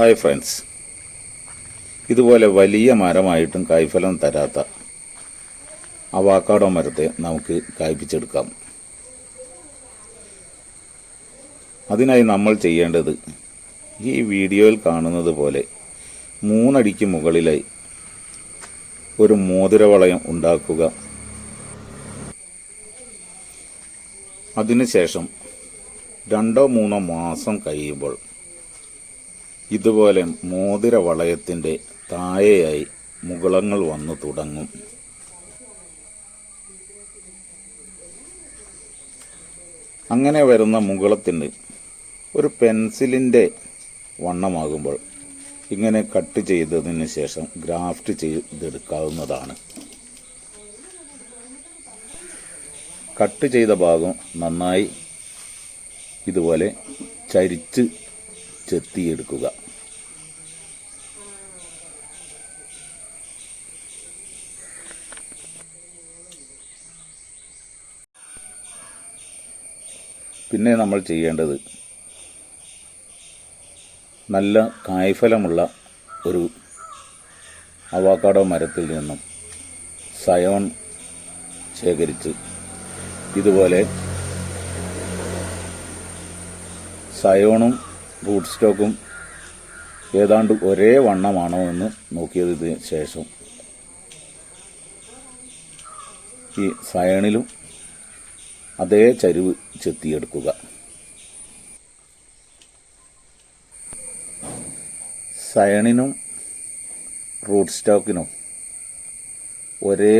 Hi friends, ഇതുപോലെ വലിയ മരമായിട്ടും കായ്ഫലം തരാത്ത അവക്കാഡോ മരത്തെ നമുക്ക് കായ്പിച്ചെടുക്കാം. അതിനായി നമ്മൾ ചെയ്യേണ്ടത് ഈ വീഡിയോയിൽ കാണുന്നത് പോലെ 3 അടിക്ക് മുകളിലായി ഒരു മോതിരവളയം ഉണ്ടാക്കുക. അതിനുശേഷം 2-3 മാസം കഴിയുമ്പോൾ ഇതുപോലെ മോതിര വളയത്തിൻ്റെ താഴെയായി മുകുളങ്ങൾ വന്നു തുടങ്ങും. അങ്ങനെ വരുന്ന മുകുളത്തിന് ഒരു പെൻസിലിൻ്റെ വണ്ണമാകുമ്പോൾ ഇങ്ങനെ കട്ട് ചെയ്തതിന് ശേഷം ഗ്രാഫ്റ്റ് ചെയ്തെടുക്കാവുന്നതാണ്. കട്ട് ചെയ്ത ഭാഗം നന്നായി ഇതുപോലെ ചരിച്ച് ചെത്തിയെടുക്കുക. പിന്നെ നമ്മൾ ചെയ്യേണ്ടത് നല്ല കായ്ഫലമുള്ള ഒരു അവക്കാഡോ മരത്തിൽ നിന്നും സയോൺ ശേഖരിച്ച് ഇതുപോലെ സയോണും റൂട്ട് സ്റ്റോക്കും ഏതാണ്ട് ഒരേ വണ്ണമാണോ എന്ന് നോക്കിയതിന് ശേഷം ഈ സയണിലും അതേ ചരിവ് ചെത്തിയെടുക്കുക. സയണിനും റൂട്ട് സ്റ്റോക്കിനും ഒരേ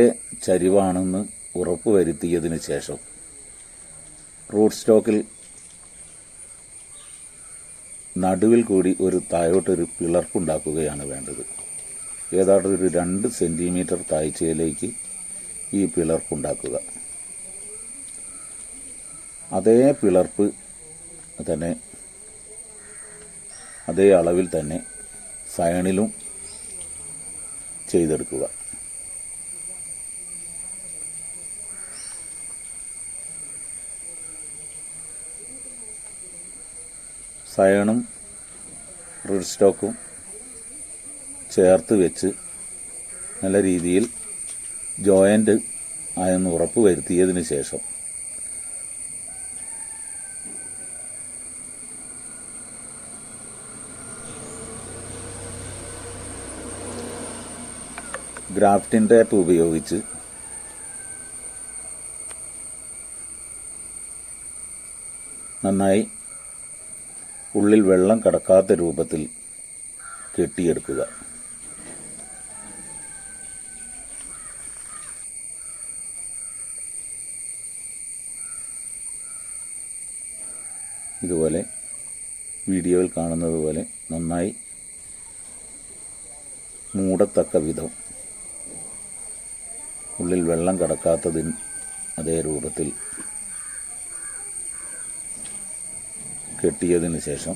ചരിവാണെന്ന് ഉറപ്പുവരുത്തിയതിന് ശേഷം റൂട്ട് സ്റ്റോക്കിൽ നടുവിൽ കൂടി ഒരു താഴോട്ടൊരു പിളർപ്പുണ്ടാക്കുകയാണ് വേണ്ടത്. ഏതാണ്ട് ഒരു 2 സെൻറ്റിമീറ്റർ താഴ്ചയിലേക്ക് ഈ പിളർപ്പുണ്ടാക്കുക. അതേ പിളർപ്പ് തന്നെ അതേ അളവിൽ തന്നെ സയണിലും ചെയ്തെടുക്കുക. സയണും റൂട്ട് സ്റ്റോക്കും ചേർത്ത് വെച്ച് നല്ല രീതിയിൽ ജോയിൻ്റ് ആയെന്ന് ഉറപ്പ് വരുത്തിയതിന് ശേഷം ഗ്രാഫ്റ്റിൻ ടേപ്പ് ഉപയോഗിച്ച് നന്നായി ഉള്ളിൽ വെള്ളം കടക്കാത്ത രൂപത്തിൽ കെട്ടിയെടുക്കുക. ഇതുപോലെ വീഡിയോയിൽ കാണുന്നത് പോലെ നന്നായി മൂടത്തക്ക വിധം ഉള്ളിൽ വെള്ളം കടക്കാത്തതിന് അതേ രൂപത്തിൽ കെട്ടിയതിന് ശേഷം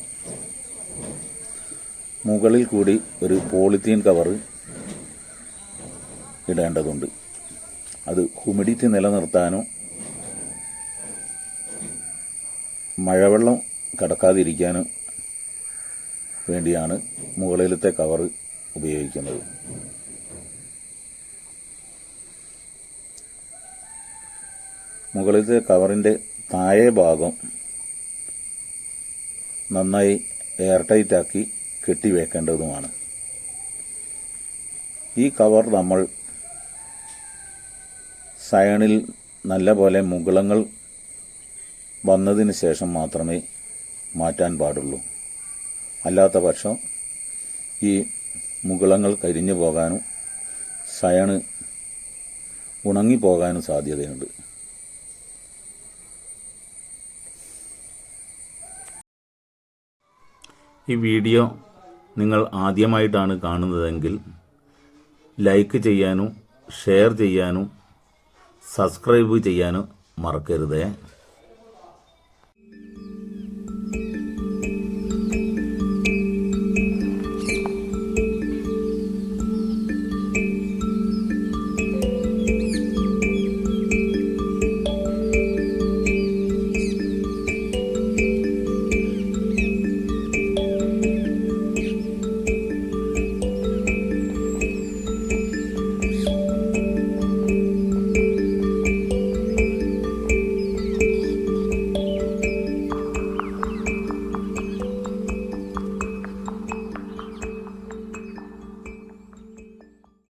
മുകളിൽ കൂടി ഒരു പോളിത്തീൻ കവർ ഇടേണ്ടതുണ്ട്. അത് ഹ്യൂമിഡിറ്റി നിലനിർത്താനോ മഴവെള്ളം കടക്കാതിരിക്കാനോ വേണ്ടിയാണ് മുകളിലത്തെ കവർ ഉപയോഗിക്കുന്നത്. മുകളിലത്തെ കവറിൻ്റെ താഴെ ഭാഗം നന്നായി എയർ ടൈറ്റാക്കി കെട്ടിവെക്കേണ്ടതുമാണ്. ഈ കവർ നമ്മൾ സയണിൽ നല്ല പോലെ മുകുളങ്ങൾ വന്നതിന് ശേഷം മാത്രമേ മാറ്റാൻ പാടുള്ളൂ. അല്ലാത്ത പക്ഷം ഈ മുകുളങ്ങൾ കരിഞ്ഞു പോകാനും സയണ് ഉണങ്ങിപ്പോകാനും സാധ്യതയുണ്ട്. ഈ വീഡിയോ നിങ്ങൾ ആദ്യമായിട്ടാണ് കാണുന്നതെങ്കിൽ ലൈക്ക് ചെയ്യാനും ഷെയർ ചെയ്യാനും സബ്സ്ക്രൈബ് ചെയ്യാനും മറക്കരുതേ.